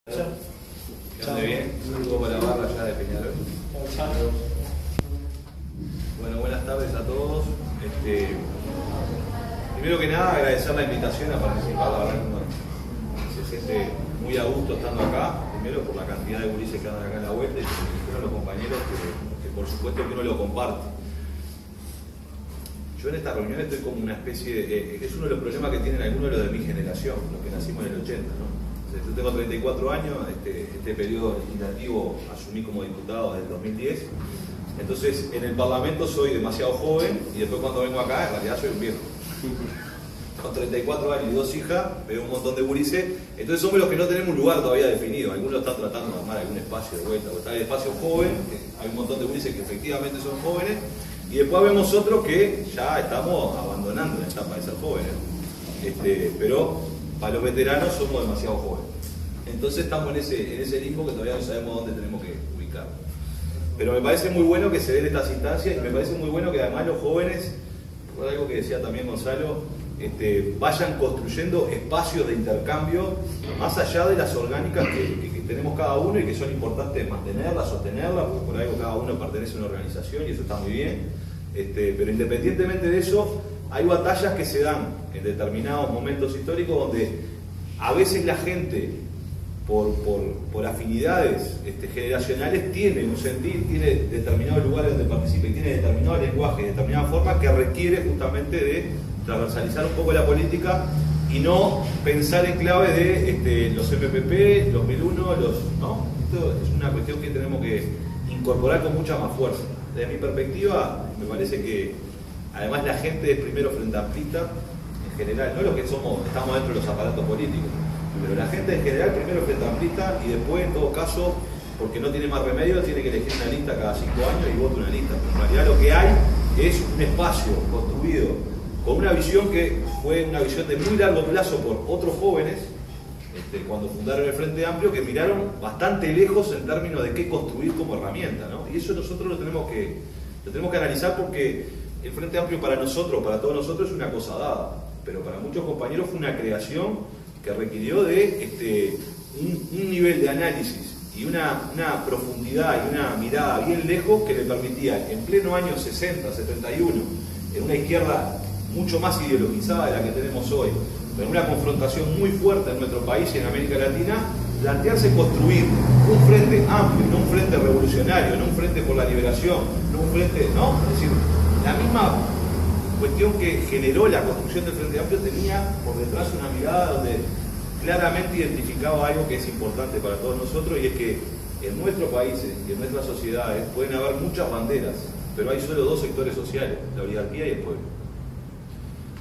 Que ande bien, saludo para la barra allá de Peñarol. Bueno, buenas tardes a todos. Primero que nada, agradecer la invitación a participar. La verdad que uno se siente muy a gusto estando acá. Primero por la cantidad de gurises que andan acá en la vuelta y por los compañeros que por supuesto que uno lo comparte. Yo en esta reunión estoy como una especie de... es uno de los problemas que tienen algunos de los de mi generación, los que nacimos en el 80, ¿no? Yo tengo 34 años, este periodo legislativo asumí como diputado desde el 2010, entonces en el Parlamento soy demasiado joven y después cuando vengo acá en realidad soy un viejo. Con 34 años y 2 hijas, veo un montón de gurises, entonces somos los que no tenemos un lugar todavía definido, algunos están tratando de armar algún espacio de vuelta, o está el espacio joven, que hay un montón de gurises que efectivamente son jóvenes, y después vemos otros que ya estamos abandonando la etapa de ser jóvenes, pero para los veteranos somos demasiado jóvenes. Entonces estamos en ese limbo que todavía no sabemos dónde tenemos que ubicar. Pero me parece muy bueno que se den estas instancias y me parece muy bueno que además los jóvenes, por algo que decía también Gonzalo, vayan construyendo espacios de intercambio más allá de las orgánicas que tenemos cada uno y que son importantes mantenerlas, sostenerlas, porque por algo cada uno pertenece a una organización y eso está muy bien. Pero independientemente de eso, hay batallas que se dan en determinados momentos históricos donde a veces la gente, por afinidades generacionales, tiene un sentir, tiene determinados lugares donde participa y tiene determinado lenguaje y determinada forma que requiere justamente de transversalizar un poco la política y no pensar en clave de los MPP, los 1001, ¿no? Esto es una cuestión que tenemos que incorporar con mucha más fuerza. Desde mi perspectiva, me parece que además la gente es primero frente amplista, en general, no los que estamos dentro de los aparatos políticos, pero la gente en general primero frente amplista y después, en todo caso, porque no tiene más remedio, tiene que elegir una lista cada 5 años y vota una lista. Pero en realidad lo que hay es un espacio construido con una visión que fue una visión de muy largo plazo por otros jóvenes, cuando fundaron el Frente Amplio, que miraron bastante lejos en términos de qué construir como herramienta, ¿no? Y eso nosotros lo tenemos que analizar porque el Frente Amplio para nosotros, para todos nosotros, es una cosa dada, pero para muchos compañeros fue una creación que requirió de un nivel de análisis y una profundidad y una mirada bien lejos que le permitía, en pleno año 60, 71, en una izquierda mucho más ideologizada de la que tenemos hoy, pero una confrontación muy fuerte en nuestro país y en América Latina, plantearse construir un frente amplio, no un frente revolucionario, no un frente por la liberación, no un frente, ¿no? Es decir, la misma cuestión que generó la construcción del Frente Amplio tenía por detrás una mirada donde claramente identificaba algo que es importante para todos nosotros, y es que en nuestros países y en nuestras sociedades pueden haber muchas banderas, pero hay solo 2 sectores sociales, la oligarquía y el pueblo.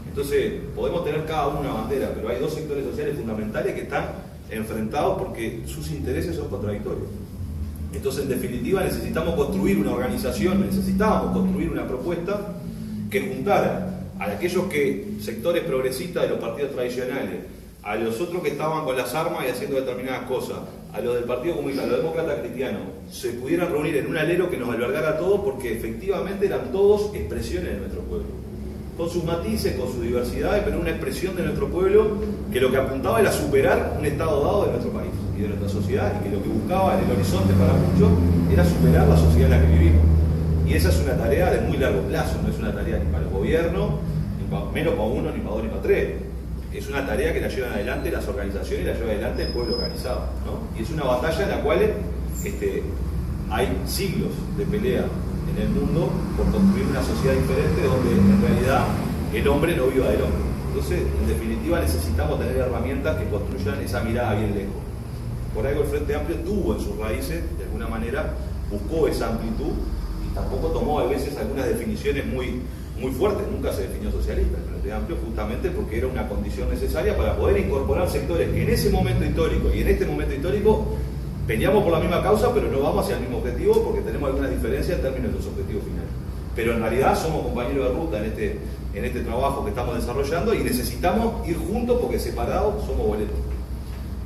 Entonces, podemos tener cada uno una bandera, pero hay 2 sectores sociales fundamentales que están enfrentados porque sus intereses son contradictorios. Entonces, en definitiva, necesitamos construir una organización, necesitábamos construir una propuesta que juntara a aquellos sectores progresistas de los partidos tradicionales, a los otros que estaban con las armas y haciendo determinadas cosas, a los del Partido Comunista, a los demócratas cristianos, se pudieran reunir en un alero que nos albergara a todos, porque efectivamente eran todos expresiones de nuestro pueblo, con sus matices, con sus diversidades, pero una expresión de nuestro pueblo que lo que apuntaba era superar un estado dado de nuestro país y de nuestra sociedad, y que lo que buscaba en el horizonte para muchos era superar la sociedad en la que vivimos. Y esa es una tarea de muy largo plazo, no es una tarea ni para el gobierno, menos para uno, ni para 2, ni para 3. Es una tarea que la llevan adelante las organizaciones y la lleva adelante el pueblo organizado, ¿no? Y es una batalla en la cual hay siglos de pelea en el mundo por construir una sociedad diferente donde en realidad el hombre no viva del hombre. Entonces, en definitiva, necesitamos tener herramientas que construyan esa mirada bien lejos. Por algo el Frente Amplio tuvo en sus raíces, de alguna manera, buscó esa amplitud y tampoco tomó a veces algunas definiciones muy fuertes. Nunca se definió socialista el Frente Amplio, justamente porque era una condición necesaria para poder incorporar sectores que en ese momento histórico y en este momento histórico peleamos por la misma causa, pero no vamos hacia el mismo objetivo porque tenemos algunas diferencias en términos de los objetivos finales. Pero en realidad somos compañeros de ruta en este trabajo que estamos desarrollando y necesitamos ir juntos porque separados somos boletos.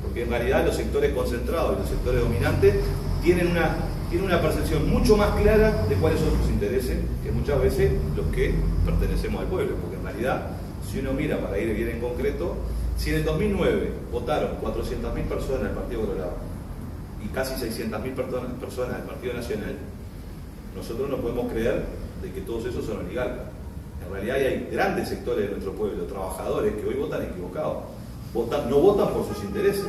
Porque en realidad los sectores concentrados y los sectores dominantes tienen una percepción mucho más clara de cuáles son sus intereses que muchas veces los que pertenecemos al pueblo. Porque en realidad, si uno mira para ir bien en concreto, Si en el 2009 votaron 400.000 personas del Partido Colorado y casi 600.000 personas del Partido Nacional, nosotros no podemos creer de que todos esos son oligarcas. En realidad hay grandes sectores de nuestro pueblo, trabajadores, que hoy votan equivocados. No votan por sus intereses.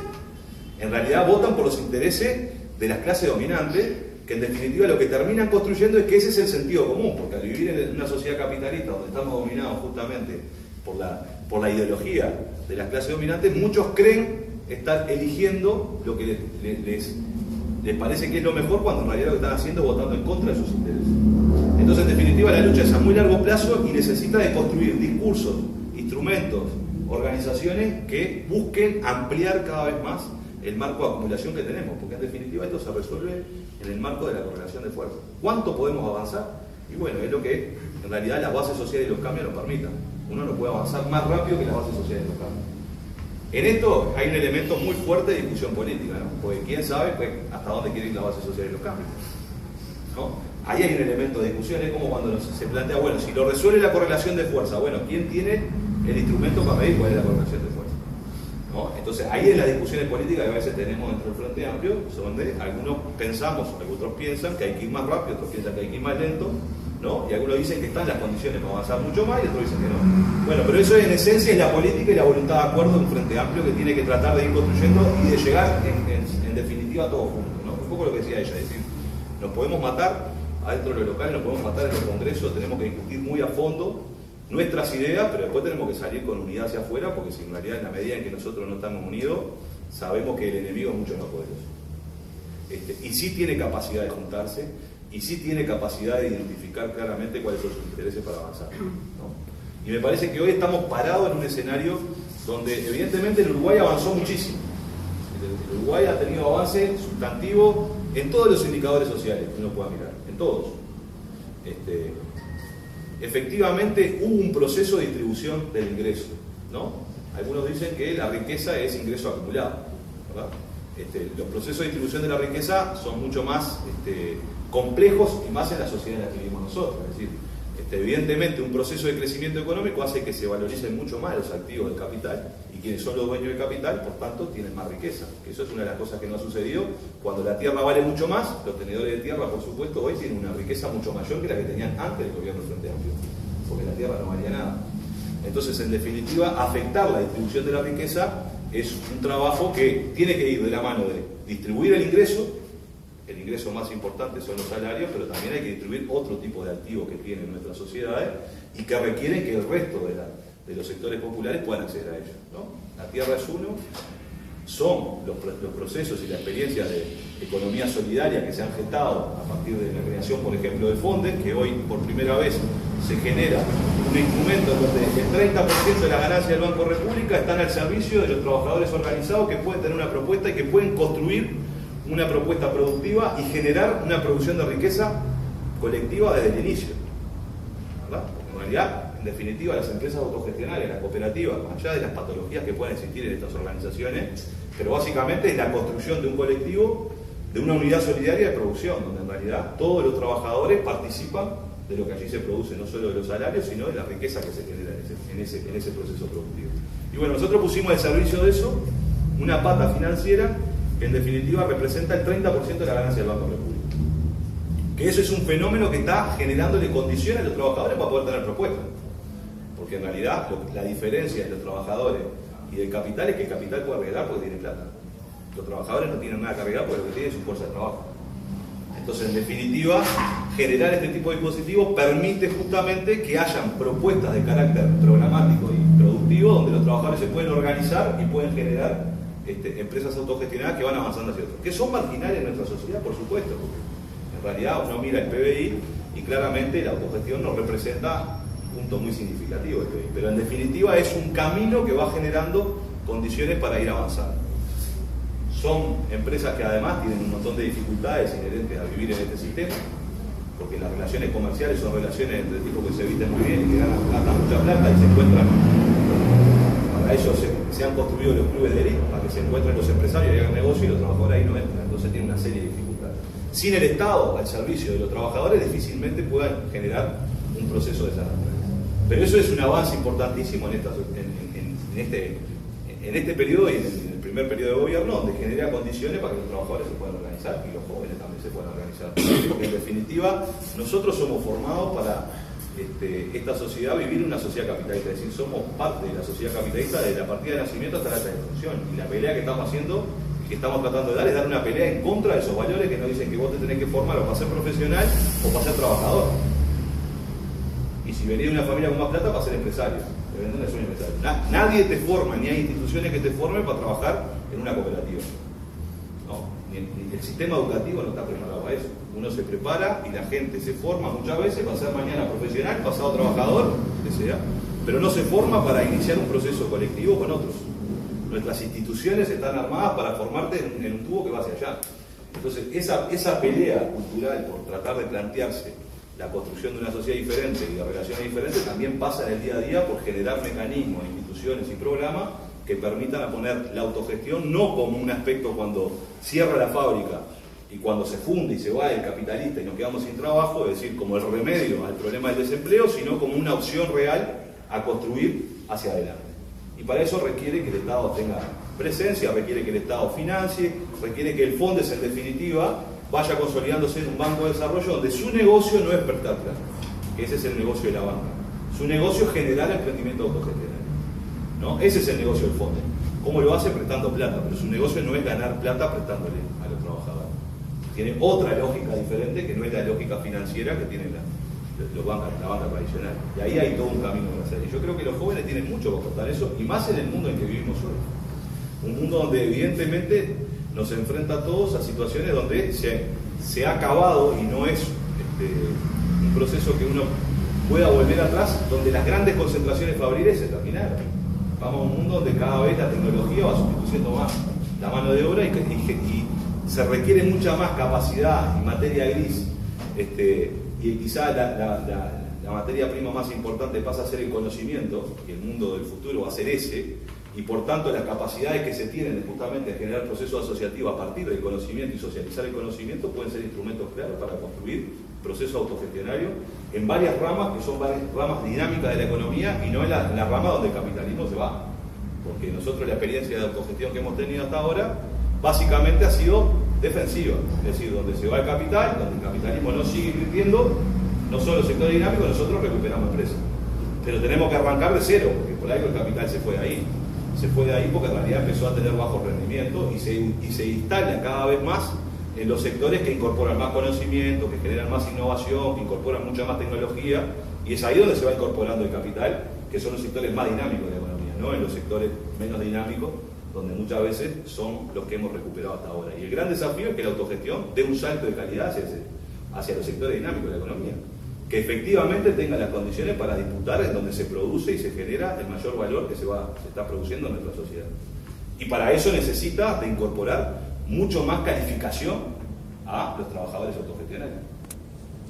En realidad votan por los intereses de las clases dominantes, que en definitiva lo que terminan construyendo es que ese es el sentido común, porque al vivir en una sociedad capitalista donde estamos dominados justamente por la ideología de las clases dominantes, muchos creen estar eligiendo lo que les parece que es lo mejor, cuando en realidad lo que están haciendo es votando en contra de sus intereses. Entonces, en definitiva, la lucha es a muy largo plazo y necesita de construir discursos, instrumentos, organizaciones que busquen ampliar cada vez más el marco de acumulación que tenemos, porque en definitiva esto se resuelve en el marco de la correlación de fuerzas. ¿Cuánto podemos avanzar? Y bueno, es lo que en realidad las bases sociales y los cambios nos permitan. Uno no puede avanzar más rápido que las bases sociales y los cambios. En esto hay un elemento muy fuerte de discusión política, ¿no? Porque quién sabe hasta dónde quiere ir la base social y los cambios, ¿no? Ahí hay un elemento de discusión, es como cuando se plantea, bueno, si lo resuelve la correlación de fuerza, bueno, ¿quién tiene el instrumento para medir cuál es la correlación de fuerza? ¿No? Entonces ahí es las discusiones políticas que a veces tenemos dentro del Frente Amplio, donde algunos otros piensan que hay que ir más rápido, otros piensan que hay que ir más lento, ¿no? Y algunos dicen que están las condiciones para avanzar mucho más y otros dicen que no. Bueno, pero eso en esencia es la política y la voluntad de acuerdo de un Frente Amplio que tiene que tratar de ir construyendo y de llegar en definitiva a todos juntos, ¿no? Un poco lo que decía ella, es decir, nos podemos matar adentro de lo local, nos podemos matar en los congresos, tenemos que discutir muy a fondo nuestras ideas, pero después tenemos que salir con unidad hacia afuera, porque si en realidad en la medida en que nosotros no estamos unidos, sabemos que el enemigo es mucho más poderoso. Y sí tiene capacidad de juntarse, y sí tiene capacidad de identificar claramente cuáles son sus intereses para avanzar, ¿no? Y me parece que hoy estamos parados en un escenario donde evidentemente el Uruguay avanzó muchísimo. El Uruguay ha tenido avance sustantivo en todos los indicadores sociales que uno pueda mirar, en todos. Efectivamente hubo un proceso de distribución del ingreso, ¿no? Algunos dicen que la riqueza es ingreso acumulado, ¿verdad? Los procesos de distribución de la riqueza son mucho más complejos y más en la sociedad en la que vivimos nosotros. Es decir, evidentemente un proceso de crecimiento económico hace que se valoricen mucho más los activos del capital, y quienes son los dueños del capital, por tanto, tienen más riqueza. Eso es una de las cosas que no ha sucedido. Cuando la tierra vale mucho más, los tenedores de tierra, por supuesto, hoy tienen una riqueza mucho mayor que la que tenían antes del gobierno del Frente Amplio, porque la tierra no valía nada. Entonces, en definitiva, afectar la distribución de la riqueza es un trabajo que tiene que ir de la mano de distribuir el ingreso más importante son los salarios, pero también hay que distribuir otro tipo de activos que tienen nuestras sociedades y que requieren que el resto de los sectores populares puedan acceder a ellos, ¿no? La tierra es uno, son los procesos y la experiencia de economía solidaria que se han gestado a partir de la creación, por ejemplo, de Fondes, que hoy por primera vez se genera un instrumento donde el 30% de la ganancia del Banco República están al servicio de los trabajadores organizados que pueden tener una propuesta y que pueden construir una propuesta productiva y generar una producción de riqueza colectiva desde el inicio, ¿verdad? Porque en realidad, en definitiva, las empresas autogestionales, las cooperativas, más allá de las patologías que pueden existir en estas organizaciones, pero básicamente es la construcción de un colectivo, de una unidad solidaria de producción, donde en realidad todos los trabajadores participan de lo que allí se produce, no solo de los salarios, sino de la riqueza que se genera en ese proceso productivo. Y bueno, nosotros pusimos al servicio de eso una pata financiera que en definitiva representa el 30% de la ganancia del Banco República. Que eso es un fenómeno que está generándole condiciones a los trabajadores para poder tener propuestas. Porque en realidad la diferencia de los trabajadores y del capital es que el capital puede arreglar porque tiene plata. Los trabajadores no tienen nada que arreglar porque lo que tienen es su fuerza de trabajo. Entonces, en definitiva, generar este tipo de dispositivos permite justamente que hayan propuestas de carácter programático y productivo donde los trabajadores se pueden organizar y pueden generar empresas autogestionadas que van avanzando hacia otros. Que son marginales en nuestra sociedad, por supuesto, porque en realidad uno mira el PBI y claramente la autogestión nos representa un punto muy significativo del PBI. Pero en definitiva es un camino que va generando condiciones para ir avanzando. Son empresas que además tienen un montón de dificultades inherentes a vivir en este sistema, porque las relaciones comerciales son relaciones entre tipos que se visten muy bien y que gastan mucha plata y se encuentran. Para ellos se han construido los clubes de élite para que se encuentren los empresarios y hagan negocio y los trabajadores ahí no entran. Entonces tienen una serie de dificultades. Sin el Estado al servicio de los trabajadores difícilmente puedan generar un proceso de esa naturaleza. Pero eso es un avance importantísimo en en este periodo y en el primer periodo de gobierno, donde genera condiciones para que los trabajadores se puedan organizar y los jóvenes también se puedan organizar. Porque en definitiva, nosotros somos formados para esta sociedad vivir una sociedad capitalista, es decir, somos parte de la sociedad capitalista desde la partida de nacimiento hasta la defunción. Y la pelea que estamos haciendo, que estamos tratando de dar, es dar una pelea en contra de esos valores que nos dicen que vos te tenés que formar o para ser profesional o para ser trabajador. Y si venís de una familia con más plata, para ser empresario. Nadie te forma, ni hay instituciones que te formen para trabajar en una cooperativa. No, ni el sistema educativo no está preparado para eso. Uno se prepara y la gente se forma muchas veces para ser mañana profesional, pasado trabajador, que sea, pero no se forma para iniciar un proceso colectivo con otros. Nuestras instituciones están armadas para formarte en un tubo que va hacia allá. Entonces, esa pelea cultural por tratar de plantearse la construcción de una sociedad diferente y de relaciones diferentes también pasa en el día a día por generar mecanismos, instituciones y programas que permitan poner la autogestión no como un aspecto cuando cierra la fábrica y cuando se funde y se va el capitalista y nos quedamos sin trabajo, es decir, como el remedio al problema del desempleo, sino como una opción real a construir hacia adelante. Y para eso requiere que el Estado tenga presencia, requiere que el Estado financie, requiere que el FONDES en definitiva vaya consolidándose en un banco de desarrollo donde su negocio no es prestar plata, que ese es el negocio de la banca. Su negocio es generar emprendimiento autogestionario, ¿no? Ese es el negocio del FONDES. ¿Cómo lo hace? Prestando plata, pero su negocio no es ganar plata prestándole a los trabajadores. Tiene otra lógica diferente que no es la lógica financiera que tiene la banca tradicional. Y ahí hay todo un camino para hacer. Y yo creo que los jóvenes tienen mucho que aportar eso, y más en el mundo en que vivimos hoy. Un mundo donde evidentemente nos enfrenta a todos a situaciones donde se ha acabado y no es un proceso que uno pueda volver atrás, donde las grandes concentraciones fabriles se terminaron. Vamos a un mundo donde cada vez la tecnología va sustituyendo más la mano de obra y se requiere mucha más capacidad y materia gris, y quizá la materia prima más importante pasa a ser el conocimiento, y el mundo del futuro va a ser ese. Y por tanto las capacidades que se tienen justamente de generar procesos asociativos a partir del conocimiento y socializar el conocimiento pueden ser instrumentos claros para construir procesos autogestionarios en varias ramas que son varias ramas dinámicas de la economía y no en la rama donde el capitalismo se va. Porque nosotros la experiencia de autogestión que hemos tenido hasta ahora básicamente ha sido defensiva, es decir, donde se va el capital, donde el capitalismo no sigue invirtiendo, no solo el sector dinámico, nosotros recuperamos empresas. Pero tenemos que arrancar de cero, porque por algo el capital se fue de ahí. Se fue de ahí porque en realidad empezó a tener bajo rendimiento y se instala cada vez más en los sectores que incorporan más conocimiento, que generan más innovación, que incorporan mucha más tecnología, y es ahí donde se va incorporando el capital, que son los sectores más dinámicos de la economía, no en los sectores menos dinámicos, donde muchas veces son los que hemos recuperado hasta ahora. Y el gran desafío es que la autogestión dé un salto de calidad hacia los sectores dinámicos de la economía, que efectivamente tenga las condiciones para disputar en donde se produce y se genera el mayor valor que se está produciendo en nuestra sociedad. Y para eso necesita de incorporar mucho más calificación a los trabajadores autogestionarios.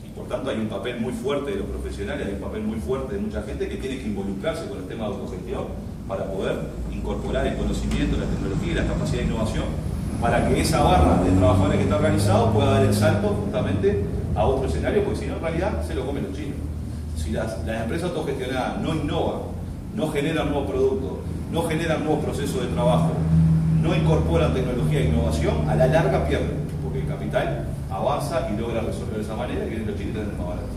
Y por tanto hay un papel muy fuerte de los profesionales, hay un papel muy fuerte de mucha gente que tiene que involucrarse con el tema de autogestión para poder incorporar el conocimiento, la tecnología y la capacidad de innovación para que esa barra de trabajadores que está organizado pueda dar el salto justamente a otro escenario, porque si no en realidad se lo comen los chinos. Si las empresas autogestionadas no innovan, no generan nuevos productos, no generan nuevos procesos de trabajo, no incorporan tecnología e innovación, a la larga pierden, porque el capital avanza y logra resolver de esa manera y vienen los chinos más baratos.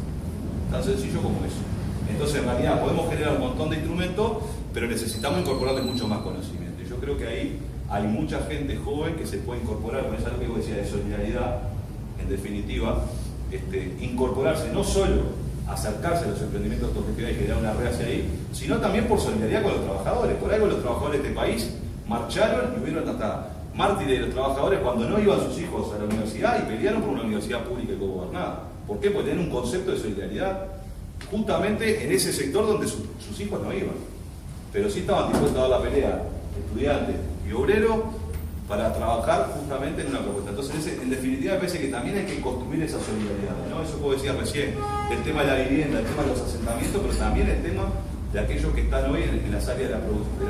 Tan sencillo como eso. Entonces en realidad podemos generar un montón de instrumentos, pero necesitamos incorporarle mucho más conocimiento. Y yo creo que ahí hay mucha gente joven que se puede incorporar, con eso es lo que vos decías de solidaridad, en definitiva, incorporarse no solo acercarse a los emprendimientos autogestionados y generar una red hacia ahí, sino también por solidaridad con los trabajadores. Por algo los trabajadores de este país marcharon y hubieron hasta mártires de los trabajadores cuando no iban sus hijos a la universidad y pelearon por una universidad pública y cogobernada. ¿Por qué? Porque tienen un concepto de solidaridad justamente en ese sector donde sus hijos no iban. Pero sí estaban dispuestos a dar la pelea estudiantes y obreros para trabajar justamente en una propuesta. Entonces, en definitiva, me parece que también hay que construir esa solidaridad, ¿no? Eso puedo decir recién, el tema de la vivienda, el tema de los asentamientos, pero también el tema de aquellos que están hoy en las áreas de la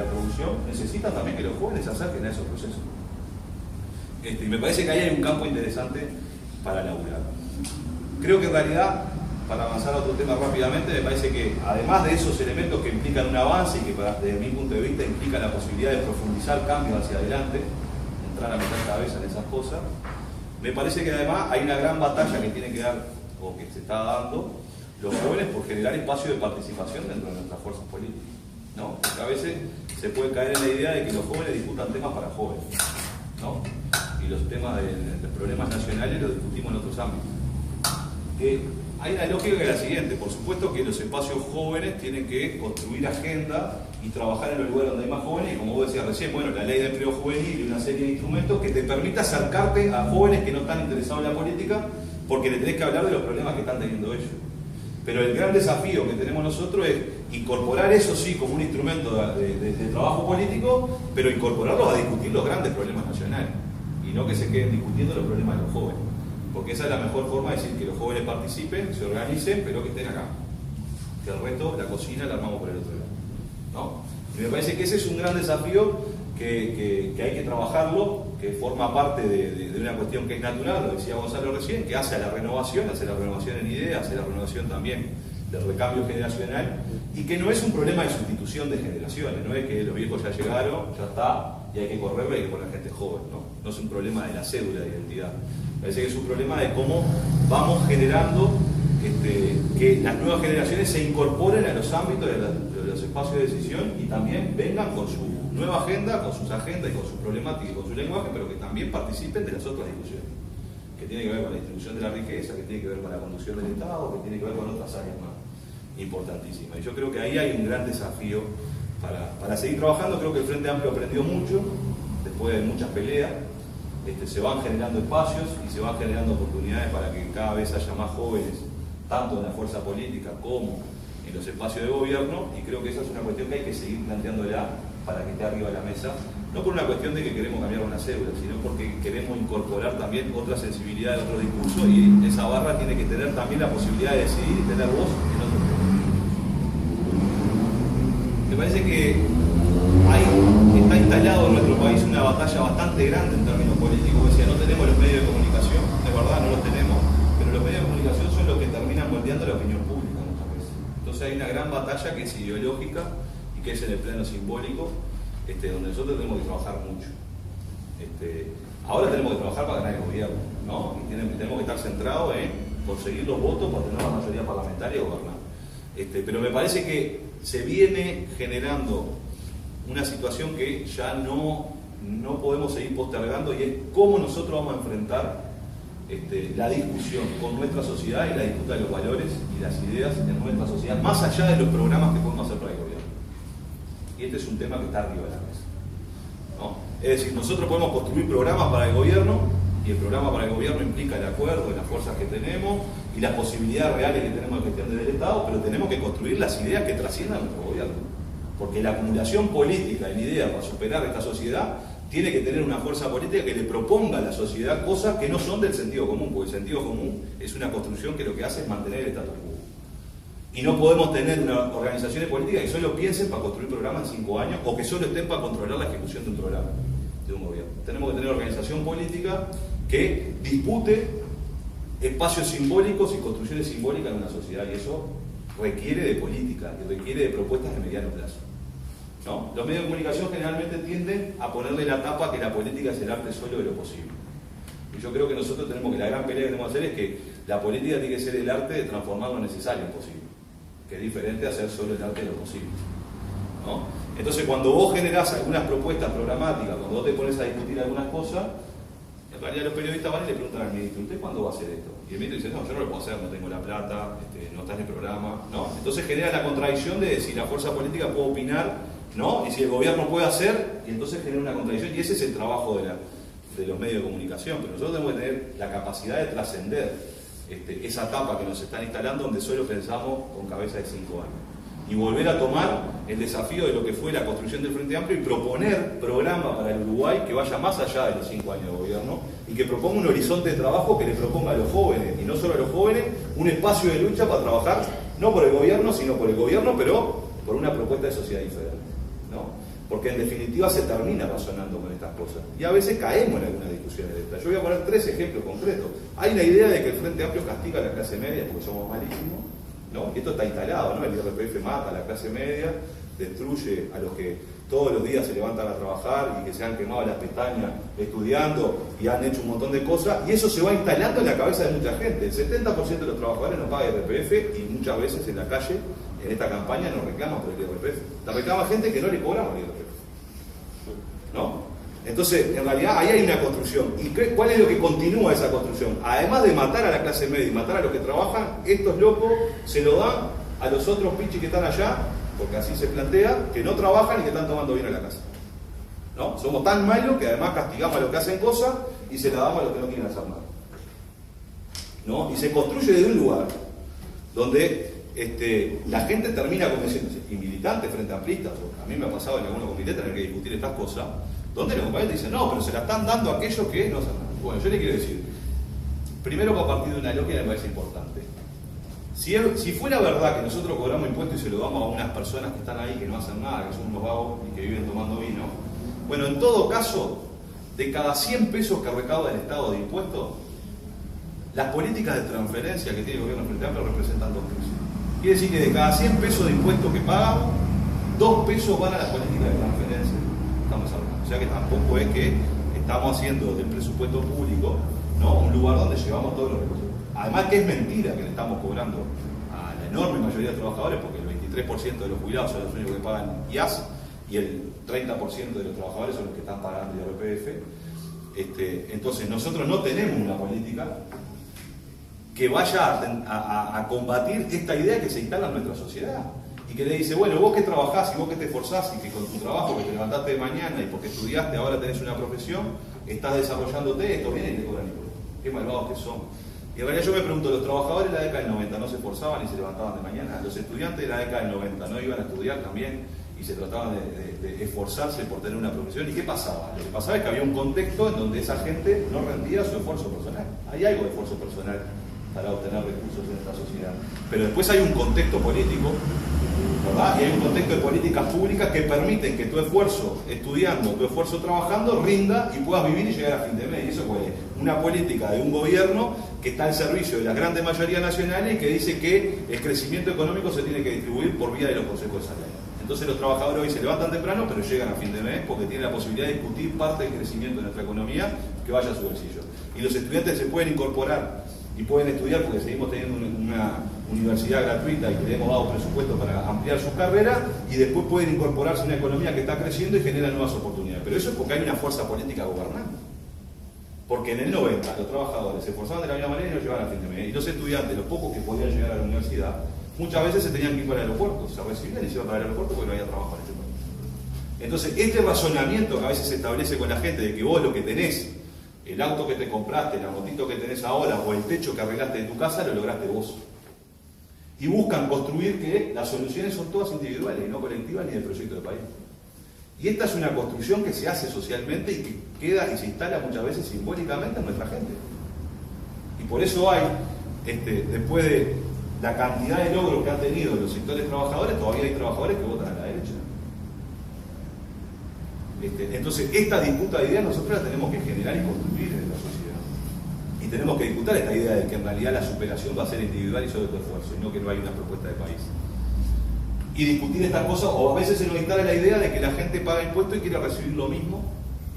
producción, necesitan también que los jóvenes se acerquen a esos procesos. Y me parece que ahí hay un campo interesante para laburar. Creo que en realidad para avanzar a otro tema rápidamente, me parece que además de esos elementos que implican un avance y que desde mi punto de vista implican la posibilidad de profundizar cambios hacia adelante, entrar a meter cabeza en esas cosas, me parece que además hay una gran batalla que tiene que dar, o que se está dando, los jóvenes por generar espacio de participación dentro de nuestras fuerzas políticas, ¿no? Porque a veces se puede caer en la idea de que los jóvenes discutan temas para jóvenes, ¿no? Y los temas de problemas nacionales los discutimos en otros ámbitos. Hay una lógica que es la siguiente: por supuesto que los espacios jóvenes tienen que construir agenda y trabajar en los lugares donde hay más jóvenes, y como vos decías recién, bueno, la ley de empleo juvenil y una serie de instrumentos que te permita acercarte a jóvenes que no están interesados en la política, porque le tenés que hablar de los problemas que están teniendo ellos. Pero el gran desafío que tenemos nosotros es incorporar eso sí como un instrumento de trabajo político, pero incorporarlos a discutir los grandes problemas nacionales, y no que se queden discutiendo los problemas de los jóvenes. Porque esa es la mejor forma de decir que los jóvenes participen, se organicen, pero que estén acá. Que el resto, la cocina, la armamos por el otro lado, ¿no? Y me parece que ese es un gran desafío que hay que trabajarlo, que forma parte de una cuestión que es natural, lo decía Gonzalo recién, que hace la renovación en ideas, hace la renovación también del recambio generacional, y que no es un problema de sustitución de generaciones, no es que los viejos ya llegaron, ya está, y hay que correrle y hay que poner gente joven, ¿no? No es un problema de la cédula de identidad. Parece que es un problema de cómo vamos generando que las nuevas generaciones se incorporen a los ámbitos de los espacios de decisión y también vengan con su nueva agenda, con sus agendas y con sus problemáticas y con su lenguaje, pero que también participen de las otras discusiones, que tienen que ver con la distribución de la riqueza, que tienen que ver con la conducción del Estado, que tienen que ver con otras áreas más importantísimas. Y yo creo que ahí hay un gran desafío para seguir trabajando. Creo que el Frente Amplio aprendió mucho, después de muchas peleas. Se van generando espacios y se van generando oportunidades para que cada vez haya más jóvenes, tanto en la fuerza política como en los espacios de gobierno, y creo que esa es una cuestión que hay que seguir planteándola para que esté arriba de la mesa, no por una cuestión de que queremos cambiar una cédula, sino porque queremos incorporar también otra sensibilidad, otro discurso, y esa barra tiene que tener también la posibilidad de decidir y tener voz en otros temas. Me parece que está instalado en nuestro país una batalla bastante grande en términos políticos. Decía, no tenemos los medios de comunicación, de verdad no los tenemos, pero los medios de comunicación son los que terminan moldeando la opinión pública muchas veces. Entonces hay una gran batalla que es ideológica y que es en el plano simbólico, donde nosotros tenemos que trabajar mucho. Ahora tenemos que trabajar para ganar el gobierno, ¿no? Y tenemos que estar centrados en conseguir los votos para tener la mayoría parlamentaria y gobernar. Pero me parece que se viene generando una situación que ya no podemos seguir postergando, y es cómo nosotros vamos a enfrentar la discusión con nuestra sociedad y la disputa de los valores y las ideas en nuestra sociedad, más allá de los programas que podemos hacer para el gobierno. Y este es un tema que está arriba de la mesa, ¿no? Es decir, nosotros podemos construir programas para el gobierno, y el programa para el gobierno implica el acuerdo de las fuerzas que tenemos y las posibilidades reales que tenemos de gestión del Estado, pero tenemos que construir las ideas que trasciendan nuestro gobierno. Porque la acumulación política en ideas para superar esta sociedad tiene que tener una fuerza política que le proponga a la sociedad cosas que no son del sentido común, porque el sentido común es una construcción que lo que hace es mantener el status quo. Y no podemos tener unas organizaciones políticas que solo piensen para construir programas en 5 años, o que solo estén para controlar la ejecución de un programa, de un gobierno. Tenemos que tener organización política que dispute espacios simbólicos y construcciones simbólicas en una sociedad, y eso requiere de política y requiere de propuestas de mediano plazo, ¿no? Los medios de comunicación generalmente tienden a ponerle la tapa que la política es el arte solo de lo posible. Y yo creo que nosotros tenemos que, la gran pelea que tenemos que hacer es que la política tiene que ser el arte de transformar lo necesario en posible, que es diferente a hacer solo el arte de lo posible, ¿no? Entonces, cuando vos generás algunas propuestas programáticas, cuando vos te pones a discutir algunas cosas, en realidad los periodistas van y le preguntan al ministro, ¿usted cuándo va a hacer esto? Y el ministro dice, no, yo no lo puedo hacer, no tengo la plata, no está en el programa, ¿no? Entonces genera la contradicción de si la fuerza política puede opinar, ¿no? Y si el gobierno puede hacer, y entonces genera una contradicción, y ese es el trabajo de los medios de comunicación. Pero nosotros tenemos que tener la capacidad de trascender esa etapa que nos están instalando, donde solo pensamos con cabeza de 5 años. Y volver a tomar el desafío de lo que fue la construcción del Frente Amplio y proponer programa para el Uruguay que vaya más allá de los 5 años de gobierno y que proponga un horizonte de trabajo que le proponga a los jóvenes, y no solo a los jóvenes, un espacio de lucha para trabajar no por el gobierno, sino por el gobierno, pero por una propuesta de sociedad diferente, ¿no? porque en definitiva se termina razonando con estas cosas. Y a veces caemos en algunas discusiones de estas. Yo voy a poner 3 ejemplos concretos. Hay la idea de que el Frente Amplio castiga a la clase media porque somos malísimos, ¿no? Y esto está instalado, ¿no? El IRPF mata a la clase media, destruye a los que todos los días se levantan a trabajar y que se han quemado las pestañas estudiando y han hecho un montón de cosas, y eso se va instalando en la cabeza de mucha gente. El 70% de los trabajadores no paga IRPF y muchas veces en la calle, en esta campaña, nos reclaman por el IRPF. La reclama gente que no le cobramos el IRPF, ¿no? Entonces, en realidad, ahí hay una construcción. ¿Y cuál es lo que continúa esa construcción? Además de matar a la clase media y matar a los que trabajan, estos locos se lo dan a los otros pichis que están allá, porque así se plantea, que no trabajan y que están tomando bien a la casa, ¿no? Somos tan malos que además castigamos a los que hacen cosas y se la damos a los que no quieren hacer nada, ¿no? Y se construye desde un lugar donde la gente termina convenciéndose, y militantes frente amplistas, a mí me ha pasado en algunos comités tener que discutir estas cosas, donde los compañeros dicen, no, pero se la están dando a aquellos que no hacen nada. Bueno, yo le quiero decir, primero que a partir de una lógica me parece importante. Si fuera verdad que nosotros cobramos impuestos y se lo damos a unas personas que están ahí, que no hacen nada, que son unos vagos y que viven tomando vino, bueno, en todo caso, de cada 100 pesos que recauda el Estado de impuestos, las políticas de transferencia que tiene el gobierno Frente Amplio representan 2 pesos. Quiere decir que de cada 100 pesos de impuestos que pagamos, 2 pesos van a las políticas de transferencia. Estamos hablando. O sea que tampoco es que estamos haciendo del presupuesto público, ¿no?, un lugar donde llevamos todos los recursos. Además que es mentira que le estamos cobrando a la enorme mayoría de trabajadores, porque el 23% de los jubilados son los únicos que pagan IAS y el 30% de los trabajadores son los que están pagando IRPF. Entonces nosotros no tenemos una política que vaya a combatir esta idea que se instala en nuestra sociedad y que le dice, bueno, vos que trabajás y vos que te esforzás y que con tu trabajo que te levantaste de mañana y porque estudiaste ahora tenés una profesión, estás desarrollándote, esto viene y te cobran impuestos. Qué malvados que son. Y en realidad yo me pregunto, ¿los trabajadores de la década del 90 no se esforzaban y se levantaban de mañana? ¿Los estudiantes de la década del 90 no iban a estudiar también y se trataban de esforzarse por tener una profesión? ¿Y qué pasaba? Lo que pasaba es que había un contexto en donde esa gente no rendía su esfuerzo personal. Hay algo de esfuerzo personal para obtener recursos en esta sociedad. Pero después hay un contexto político, ¿verdad? Y hay un contexto de políticas públicas que permiten que tu esfuerzo estudiando, tu esfuerzo trabajando, rinda y puedas vivir y llegar a fin de mes. Y eso fue una política de un gobierno que está al servicio de la grande mayoría nacional y que dice que el crecimiento económico se tiene que distribuir por vía de los consejos de salario. Entonces los trabajadores hoy se levantan temprano, pero llegan a fin de mes porque tienen la posibilidad de discutir parte del crecimiento de nuestra economía que vaya a su bolsillo. Y los estudiantes se pueden incorporar y pueden estudiar porque seguimos teniendo una universidad gratuita y que le hemos dado presupuesto para ampliar sus carreras, y después pueden incorporarse a una economía que está creciendo y genera nuevas oportunidades. Pero eso es porque hay una fuerza política gobernante. Porque en el 90 los trabajadores se esforzaban de la misma manera y no llegaban a fin de mes. Y los estudiantes, los pocos que podían llegar a la universidad, muchas veces se tenían que ir para el aeropuerto, se recibían y se iban para el aeropuerto porque no había trabajo en este país. Entonces, este razonamiento que a veces se establece con la gente de que vos lo que tenés, el auto que te compraste, la motito que tenés ahora o el techo que arreglaste de tu casa, lo lograste vos. Y buscan construir que las soluciones son todas individuales y no colectivas ni del proyecto de país. Y esta es una construcción que se hace socialmente y que queda y se instala muchas veces simbólicamente en nuestra gente. Y por eso hay, después de la cantidad de logros que han tenido los sectores trabajadores, todavía hay trabajadores que votan a la derecha. Entonces, esta disputa de ideas nosotros la tenemos que generar y construir en la sociedad. Y tenemos que disputar esta idea de que en realidad la superación va a ser individual y sobre tu esfuerzo, y no que no hay una propuesta de país. Y discutir estas cosas, o a veces se nos instala la idea de que la gente paga impuestos y quiere recibir lo mismo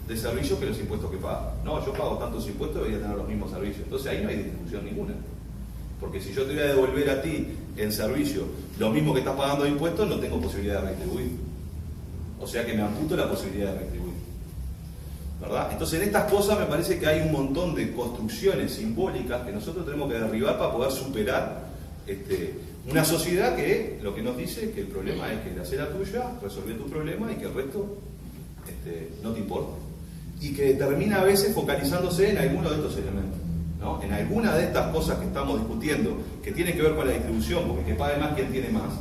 de servicios que los impuestos que paga. No, yo pago tantos impuestos, debería tener los mismos servicios. Entonces ahí no hay discusión ninguna. Porque si yo te voy a devolver a ti en servicio lo mismo que estás pagando de impuestos, no tengo posibilidad de retribuir. O sea que me amputo la posibilidad de retribuir, ¿verdad? Entonces en estas cosas me parece que hay un montón de construcciones simbólicas que nosotros tenemos que derribar para poder superar una sociedad que lo que nos dice que el problema es que la hacer la tuya, resolver tu problema y que el resto no te importa. Y que termina a veces focalizándose en alguno de estos elementos, ¿no? En alguna de estas cosas que estamos discutiendo, que tienen que ver con la distribución, porque que pague más quien tiene más,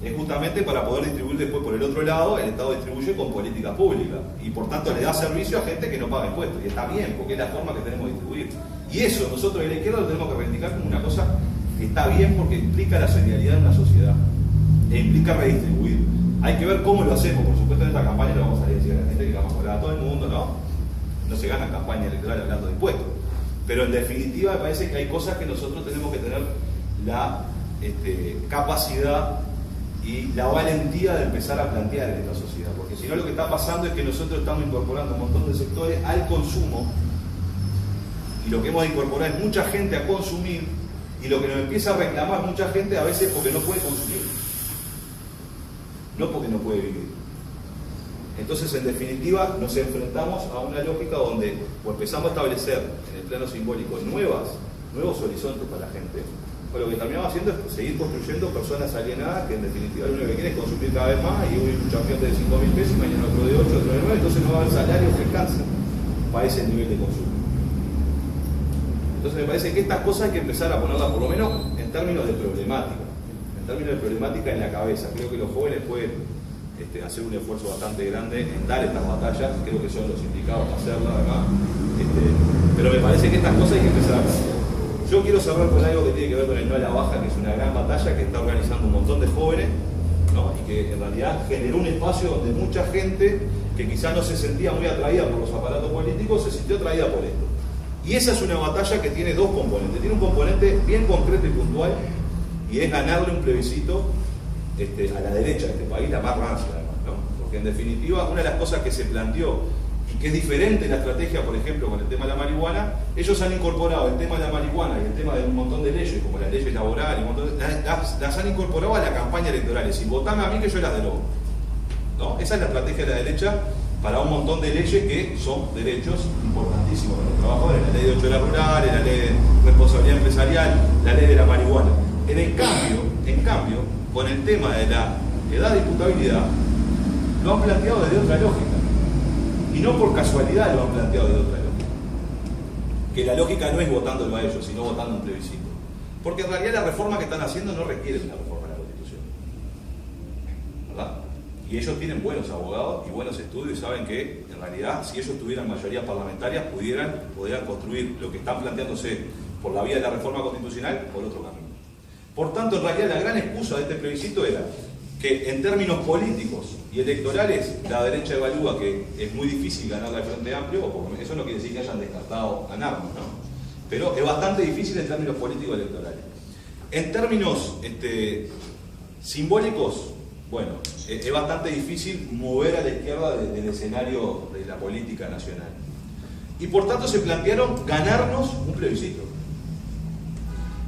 es justamente para poder distribuir después por el otro lado. El Estado distribuye con política pública y por tanto le da servicio a gente que no paga impuestos, y está bien, porque es la forma que tenemos de distribuir. Y eso nosotros de la izquierda lo tenemos que reivindicar como una cosa que está bien, porque implica la solidaridad en una sociedad e implica redistribuir. Hay que ver cómo lo hacemos, por supuesto. supuesto en esta campaña lo vamos a salir a decir a la gente que vamos a hablar a todo el mundo, ¿no? No se gana campaña electoral hablando de impuestos. Pero en definitiva me parece que hay cosas que nosotros tenemos que tener la capacidad y la valentía de empezar a plantear en esta sociedad, porque si no lo que está pasando es que nosotros estamos incorporando un montón de sectores al consumo, y lo que hemos de incorporar es mucha gente a consumir, y lo que nos empieza a reclamar mucha gente a veces porque no puede consumir, no porque no puede vivir. Entonces, en definitiva, nos enfrentamos a una lógica donde o empezamos a establecer en el plano simbólico nuevos horizontes para la gente, o lo que terminamos haciendo es seguir construyendo personas alienadas que en definitiva lo único que quieren es consumir cada vez más, y hoy un champion de 5.000 pesos y mañana otro de 8, otro de 9, entonces no va a haber salarios que alcancen para ese nivel de consumo. Entonces me parece que estas cosas hay que empezar a ponerlas por lo menos en términos de problemática, en la cabeza. Creo que los jóvenes pueden hacer un esfuerzo bastante grande en dar estas batallas, creo que son los indicados para hacerlas acá, pero me parece que estas cosas hay que empezar a hacer. Yo quiero cerrar con algo que tiene que ver con el no a la baja, que es una gran batalla que está organizando un montón de jóvenes, ¿no? Y que en realidad generó un espacio donde mucha gente que quizás no se sentía muy atraída por los aparatos políticos, se sintió atraída por esto. Y esa es una batalla que tiene dos componentes. Tiene un componente bien concreto y puntual, y es ganarle un plebiscito a la derecha de este país, la más rancia además, ¿no? Porque en definitiva, una de las cosas que se planteó y que es diferente la estrategia, por ejemplo, con el tema de la marihuana, ellos han incorporado el tema de la marihuana y el tema de un montón de leyes, como las leyes laborales, las han incorporado a la campaña electoral. Es decir, votame a mí que yo las derogo, ¿no? Esa es la estrategia de la derecha para un montón de leyes que son derechos importantísimos para los trabajadores, la ley de 8 horas rurales, la ley de responsabilidad empresarial, la ley de la marihuana. En cambio, con el tema de la edad de imputabilidad, lo han planteado desde otra lógica. Y no por casualidad lo han planteado de otra lógica. Que la lógica no es votándolo a ellos, sino votando un plebiscito. Porque en realidad la reforma que están haciendo no requiere una reforma de la Constitución, ¿verdad? Y ellos tienen buenos abogados y buenos estudios y saben que, en realidad, si ellos tuvieran mayorías parlamentarias, podrían construir lo que están planteándose por la vía de la reforma constitucional por otro camino. Por tanto, en realidad, la gran excusa de este plebiscito era que en términos políticos y electorales la derecha evalúa que es muy difícil ganarle al Frente Amplio, o por lo menos eso no quiere decir que hayan descartado ganarnos, ¿no? Pero es bastante difícil en términos políticos y electorales. En términos simbólicos, bueno, es bastante difícil mover a la izquierda del escenario de la política nacional. Y por tanto se plantearon ganarnos un plebiscito.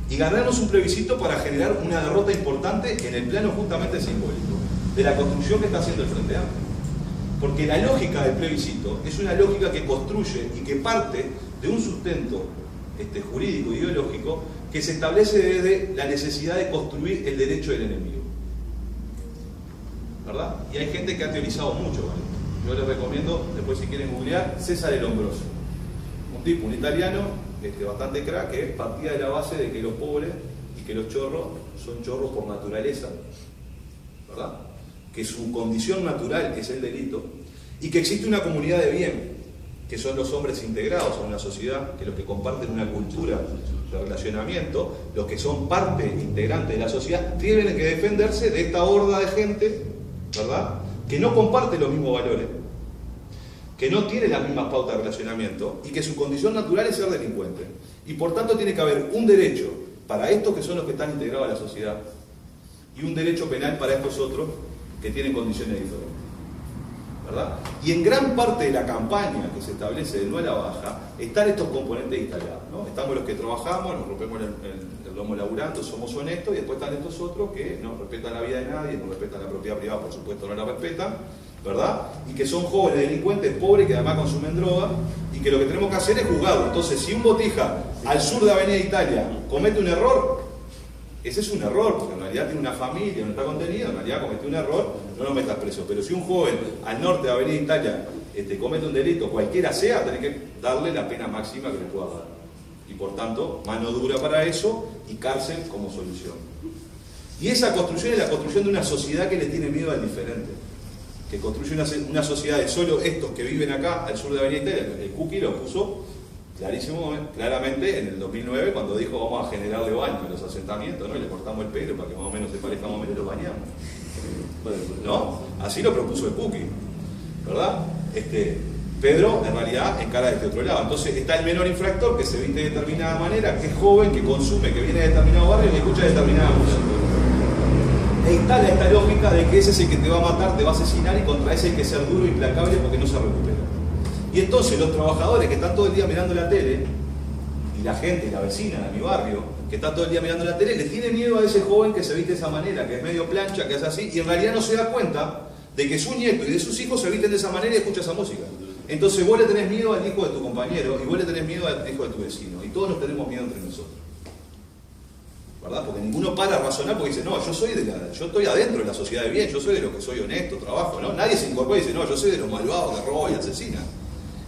Y ganarnos un plebiscito para generar una derrota importante en el plano justamente simbólico, de la construcción que está haciendo el Frente Amplio. Porque la lógica del plebiscito es una lógica que construye y que parte de un sustento jurídico e ideológico que se establece desde la necesidad de construir el derecho del enemigo, ¿verdad? Y hay gente que ha teorizado mucho con esto. Yo les recomiendo, después si quieren googlear, César El Hombroso, un tipo, un italiano, bastante crack, que partía de la base de que los pobres y que los chorros son chorros por naturaleza, ¿verdad? Que su condición natural es el delito, y que existe una comunidad de bien, que son los hombres integrados a una sociedad, que los que comparten una cultura de relacionamiento, los que son parte integrante de la sociedad, tienen que defenderse de esta horda de gente, ¿verdad?, que no comparte los mismos valores, que no tiene las mismas pautas de relacionamiento y que su condición natural es ser delincuente. Y por tanto tiene que haber un derecho para estos que son los que están integrados a la sociedad y un derecho penal para estos otros que tienen condiciones diferentes, ¿verdad? Y en gran parte de la campaña que se establece de no a la baja están estos componentes instalados, ¿no? Estamos los que trabajamos, nos rompemos el lomo laburando, somos honestos, y después están estos otros que no respetan la vida de nadie, no respetan la propiedad privada, por supuesto no la respetan, ¿verdad? Y que son jóvenes delincuentes, pobres, que además consumen droga, y que lo que tenemos que hacer es juzgarlo. Entonces, si un botija al sur de Avenida Italia comete un error, ese es un error, porque en realidad tiene una familia, no está contenido, en realidad cometió un error, no lo metas preso. Pero si un joven al norte de Avenida Italia comete un delito, cualquiera sea, tenés que darle la pena máxima que le pueda dar. Y por tanto, mano dura para eso y cárcel como solución. Y esa construcción es la construcción de una sociedad que le tiene miedo al diferente, que construye una sociedad de solo estos que viven acá al sur de Avenida Italia. El Cookie lo puso claramente en el 2009, cuando dijo vamos a generarle baño a los asentamientos, ¿no? Y le cortamos el pelo para que más o menos se parezca, más o menos lo bañamos, ¿no? Así lo propuso el Puki, ¿verdad? Pedro en realidad encara de este otro lado. Entonces está el menor infractor que se viste de determinada manera, que es joven, que consume, que viene de determinado barrio y que escucha determinada música. E instala esta lógica de que ese es el que te va a matar, te va a asesinar, y contra ese hay que ser duro e implacable porque no se recupera. Y entonces los trabajadores que están todo el día mirando la tele, y la gente, la vecina de mi barrio, que está todo el día mirando la tele, le tiene miedo a ese joven que se viste de esa manera, que es medio plancha, que es así, y en realidad no se da cuenta de que su nieto y de sus hijos se visten de esa manera y escucha esa música. Entonces vos le tenés miedo al hijo de tu compañero y vos le tenés miedo al hijo de tu vecino, y todos nos tenemos miedo entre nosotros, ¿verdad? Porque ninguno para a razonar porque dice, no, yo estoy adentro de la sociedad de bien, yo soy de los que soy honesto, trabajo, ¿no? Nadie se incorpora y dice, no, yo soy de los malvados que roban y asesinan.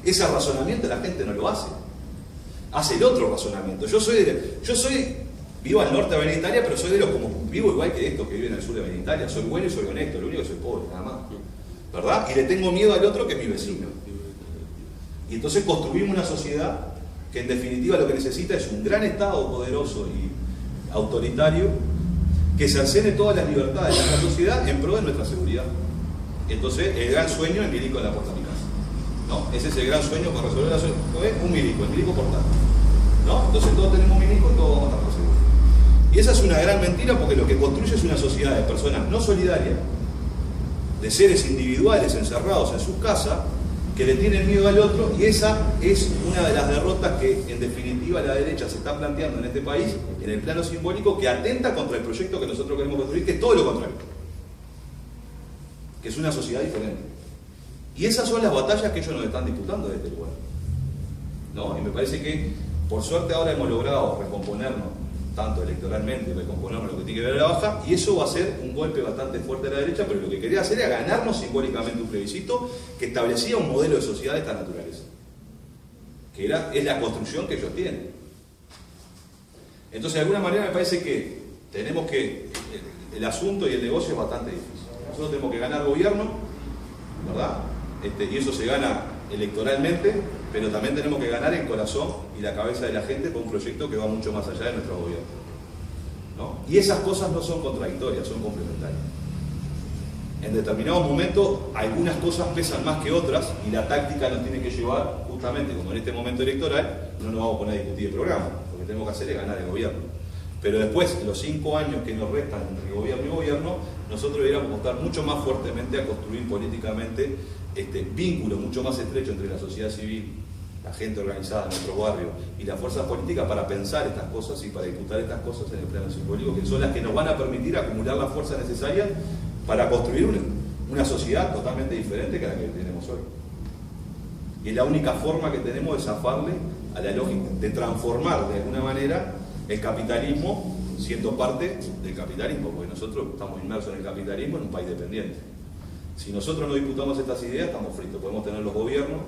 Ese razonamiento la gente no lo hace. Hace el otro razonamiento. Vivo al norte de Avenida Italia, pero soy de los como vivo igual que estos que viven al sur de Avenida Italia. Soy bueno y soy honesto, lo único que soy pobre, nada más. ¿Verdad? Y le tengo miedo al otro que es mi vecino. Y entonces construimos una sociedad que en definitiva lo que necesita es un gran Estado poderoso y autoritario que cercene todas las libertades de la sociedad en pro de nuestra seguridad. Entonces el gran sueño es milico en la puerta de mi casa, ¿no? Ese es el gran sueño para resolver la sociedad. Un milico, el milico portátil, ¿no? Entonces todos tenemos milico y todos vamos a estar por seguro. Y esa es una gran mentira, porque lo que construye es una sociedad de personas no solidarias, de seres individuales encerrados en sus casas, que le tienen miedo al otro, y esa es una de las derrotas que en definitiva la derecha se está planteando en este país, en el plano simbólico, que atenta contra el proyecto que nosotros queremos construir, que es todo lo contrario, que es una sociedad diferente. Y esas son las batallas que ellos nos están disputando desde este lugar, ¿no? Y me parece que por suerte ahora hemos logrado recomponernos tanto electoralmente, recomponernos lo que tiene que ver a la baja, y eso va a ser un golpe bastante fuerte a la derecha, pero lo que quería hacer era ganarnos simbólicamente un plebiscito que establecía un modelo de sociedad de esta naturaleza, que es la construcción que ellos tienen. Entonces, de alguna manera me parece que tenemos que, el asunto y el negocio es bastante difícil. Nosotros tenemos que ganar gobierno, ¿verdad? Y eso se gana electoralmente, pero también tenemos que ganar el corazón y la cabeza de la gente con un proyecto que va mucho más allá de nuestro gobierno, ¿no? Y esas cosas no son contradictorias, son complementarias. En determinados momentos algunas cosas pesan más que otras, y la táctica nos tiene que llevar, justamente como en este momento electoral, no nos vamos a poner a discutir el programa, lo que tenemos que hacer es ganar el gobierno. Pero después, los 5 años que nos restan entre gobierno y gobierno, nosotros deberíamos apostar mucho más fuertemente a construir políticamente vínculos mucho más estrechos entre la sociedad civil, la gente organizada en nuestro barrio y las fuerzas políticas, para pensar estas cosas y para disputar estas cosas en el plano simbólico, que son las que nos van a permitir acumular la fuerza necesaria para construir una sociedad totalmente diferente que la que tenemos hoy. Y la única forma que tenemos de zafarle a la lógica de transformar de alguna manera el capitalismo siendo parte del capitalismo, porque nosotros estamos inmersos en el capitalismo en un país dependiente. Si nosotros no disputamos estas ideas, estamos fritos. Podemos tener los gobiernos,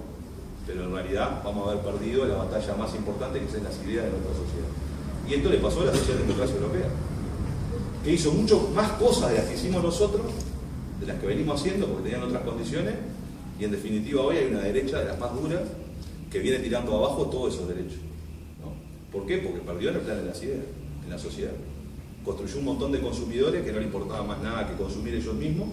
pero en realidad vamos a haber perdido la batalla más importante, que son las ideas de nuestra sociedad. Y esto le pasó a la socialdemocracia europea, que hizo mucho más cosas de las que hicimos nosotros, de las que venimos haciendo, porque tenían otras condiciones, y en definitiva hoy hay una derecha de las más duras que viene tirando abajo todos esos derechos, ¿no? ¿Por qué? Porque perdió en el plano de las ideas, en la sociedad. Construyó un montón de consumidores que no le importaba más nada que consumir ellos mismos,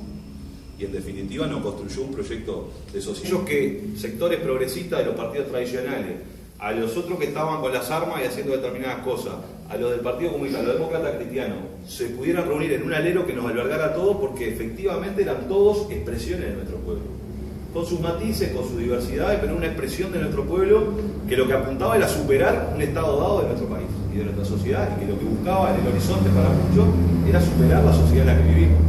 y en definitiva no construyó un proyecto de sociedad. Ellos, que sectores progresistas de los partidos tradicionales, a los otros que estaban con las armas y haciendo determinadas cosas, a los del Partido Comunista, a los demócratas cristianos, se pudieran reunir en un alero que nos albergara a todos, porque efectivamente eran todos expresiones de nuestro pueblo, con sus matices, con sus diversidades, pero una expresión de nuestro pueblo que lo que apuntaba era superar un estado dado de nuestro país y de nuestra sociedad, y que lo que buscaba en el horizonte para muchos era superar la sociedad en la que vivimos.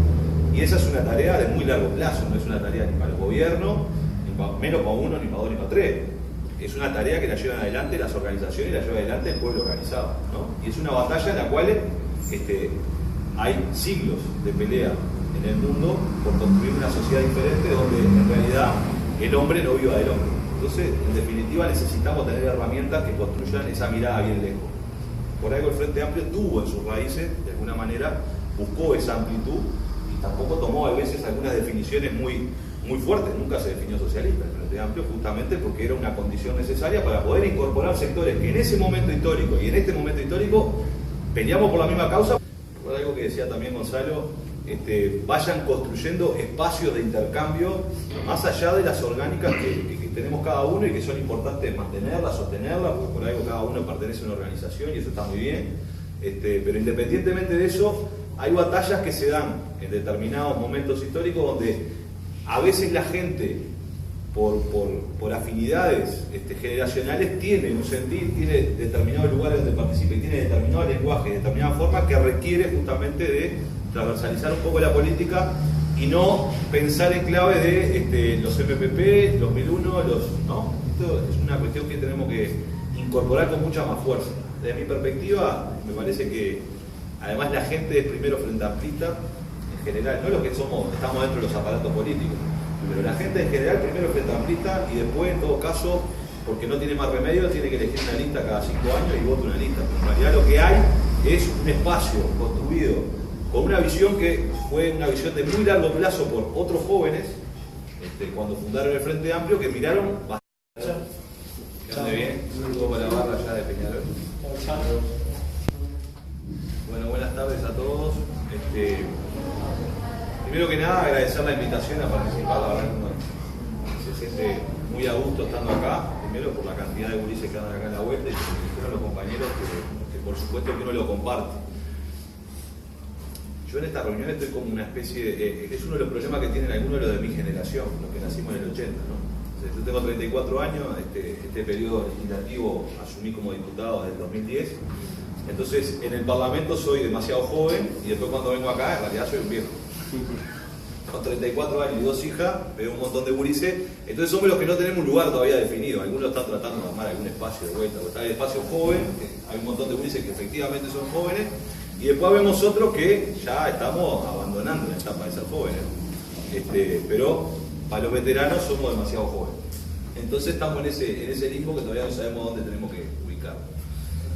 Y esa es una tarea de muy largo plazo, no es una tarea ni para el gobierno, menos para uno, ni para dos, ni para tres. Es una tarea que la llevan adelante las organizaciones y la lleva adelante el pueblo organizado, ¿no? Y es una batalla en la cual hay siglos de pelea en el mundo por construir una sociedad diferente, donde en realidad el hombre no viva del hombre. Entonces, en definitiva, necesitamos tener herramientas que construyan esa mirada bien lejos. Por algo el Frente Amplio tuvo en sus raíces, de alguna manera, buscó esa amplitud, y tampoco tomó a veces algunas definiciones muy fuertes. Nunca se definió socialista el Frente Amplio, justamente porque era una condición necesaria para poder incorporar sectores que en ese momento histórico y en este momento histórico peleamos por la misma causa. Por algo que decía también Gonzalo, vayan construyendo espacios de intercambio más allá de las orgánicas que tenemos cada uno y que son importantes mantenerlas, sostenerlas, porque por algo cada uno pertenece a una organización y eso está muy bien. Pero independientemente de eso, hay batallas que se dan en determinados momentos históricos donde a veces la gente, por afinidades generacionales, tiene un sentir, tiene determinados lugares donde participa y tiene determinado lenguaje, determinada forma que requiere justamente de transversalizar un poco la política y no pensar en clave de los MPP, los 1001, ¿no? Esto es una cuestión que tenemos que incorporar con mucha más fuerza. Desde mi perspectiva, me parece que además la gente es primero frente amplista, en general, no los que estamos dentro de los aparatos políticos, pero la gente en general primero frente amplista y después, en todo caso, porque no tiene más remedio, tiene que elegir una lista cada 5 años y vota una lista. Pero en realidad lo que hay es un espacio construido con una visión que fue una visión de muy largo plazo por otros jóvenes, cuando fundaron el Frente Amplio, que miraron bastante. ¿Qué bien? Saludos para la barra allá de Peñarol. Bueno, buenas tardes a todos. Primero que nada, agradecer la invitación a participar. La verdad que uno se siente muy a gusto estando acá, primero por la cantidad de gurises que andan acá en la vuelta y por los compañeros que por supuesto que uno lo comparte. Yo en esta reunión estoy como una especie de... es uno de los problemas que tienen algunos de los de mi generación, los que nacimos en el 80, ¿no? O sea, yo tengo 34 años, este periodo legislativo asumí como diputado desde el 2010, entonces en el Parlamento soy demasiado joven y después cuando vengo acá en realidad soy un viejo. Con 34 años y 2 hijas, veo un montón de gurises, entonces somos los que no tenemos un lugar todavía definido, algunos están tratando de armar algún espacio de vuelta, está el espacio joven, hay un montón de gurises que efectivamente son jóvenes, y después vemos otros que ya estamos abandonando la etapa de ser jóvenes. Pero para los veteranos somos demasiado jóvenes. Entonces estamos en ese limbo que todavía no sabemos dónde tenemos que ubicar.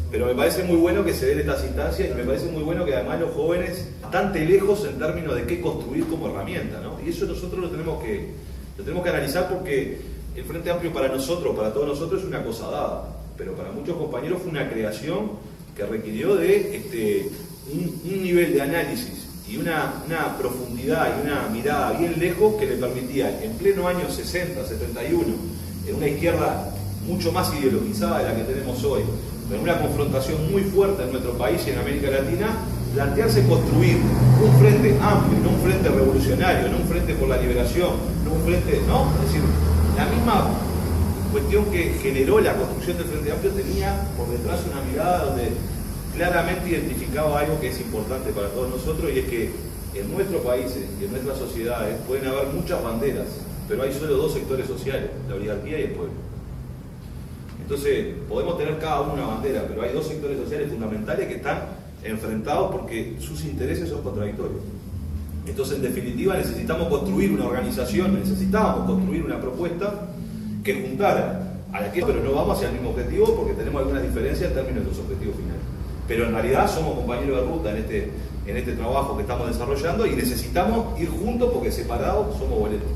Pero me parece muy bueno que se den estas instancias y me parece muy bueno que además los jóvenes bastante lejos en términos de qué construir como herramienta, ¿no? Y eso nosotros lo tenemos que analizar porque el Frente Amplio para nosotros, para todos nosotros, es una cosa dada. Pero para muchos compañeros fue una creación que requirió de un nivel de análisis y una profundidad y una mirada bien lejos que le permitía, en pleno año 60, 71, en una izquierda mucho más ideologizada de la que tenemos hoy, con una confrontación muy fuerte en nuestro país y en América Latina, plantearse construir un frente amplio, no un frente revolucionario, no un frente por la liberación, no un frente, ¿no? Es decir, la misma cuestión que generó la construcción del Frente Amplio tenía por detrás una mirada donde claramente identificaba algo que es importante para todos nosotros, y es que en nuestros países y en nuestras sociedades pueden haber muchas banderas, pero hay solo 2 sectores sociales, la oligarquía y el pueblo. Entonces, podemos tener cada uno una bandera, pero hay 2 sectores sociales fundamentales que están enfrentados porque sus intereses son contradictorios. Entonces, en definitiva, necesitamos construir una organización, necesitábamos construir una propuesta que juntara a la que, pero no vamos hacia el mismo objetivo porque tenemos algunas diferencias en términos de los objetivos finales. Pero en realidad somos compañeros de ruta en este trabajo que estamos desarrollando y necesitamos ir juntos porque separados somos boletos.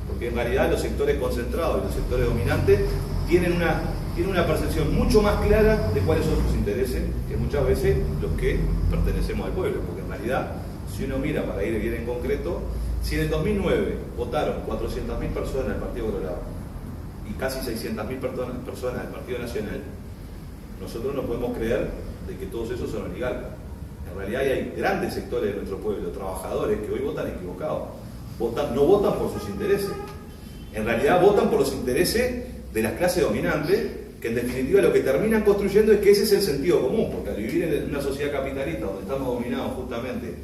Porque en realidad los sectores concentrados y los sectores dominantes tienen una percepción mucho más clara de cuáles son sus intereses que muchas veces los que pertenecemos al pueblo. Porque en realidad, si uno mira para ir bien en concreto, si en el 2009 votaron 400.000 personas del Partido Colorado y casi 600.000 personas del Partido Nacional, nosotros no podemos creer de que todos esos son oligarcas. En realidad hay grandes sectores de nuestro pueblo, trabajadores, que hoy votan equivocados. No votan por sus intereses. En realidad votan por los intereses de las clases dominantes, que en definitiva lo que terminan construyendo es que ese es el sentido común, porque al vivir en una sociedad capitalista donde estamos dominados justamente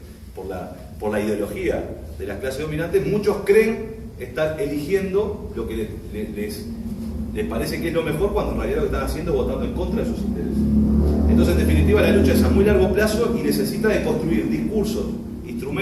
por la ideología de las clases dominantes, muchos creen estar eligiendo lo que les parece que es lo mejor, cuando en realidad lo que están haciendo es votando en contra de sus intereses. Entonces, en definitiva, la lucha es a muy largo plazo y necesita de construir discursos, instrumentos.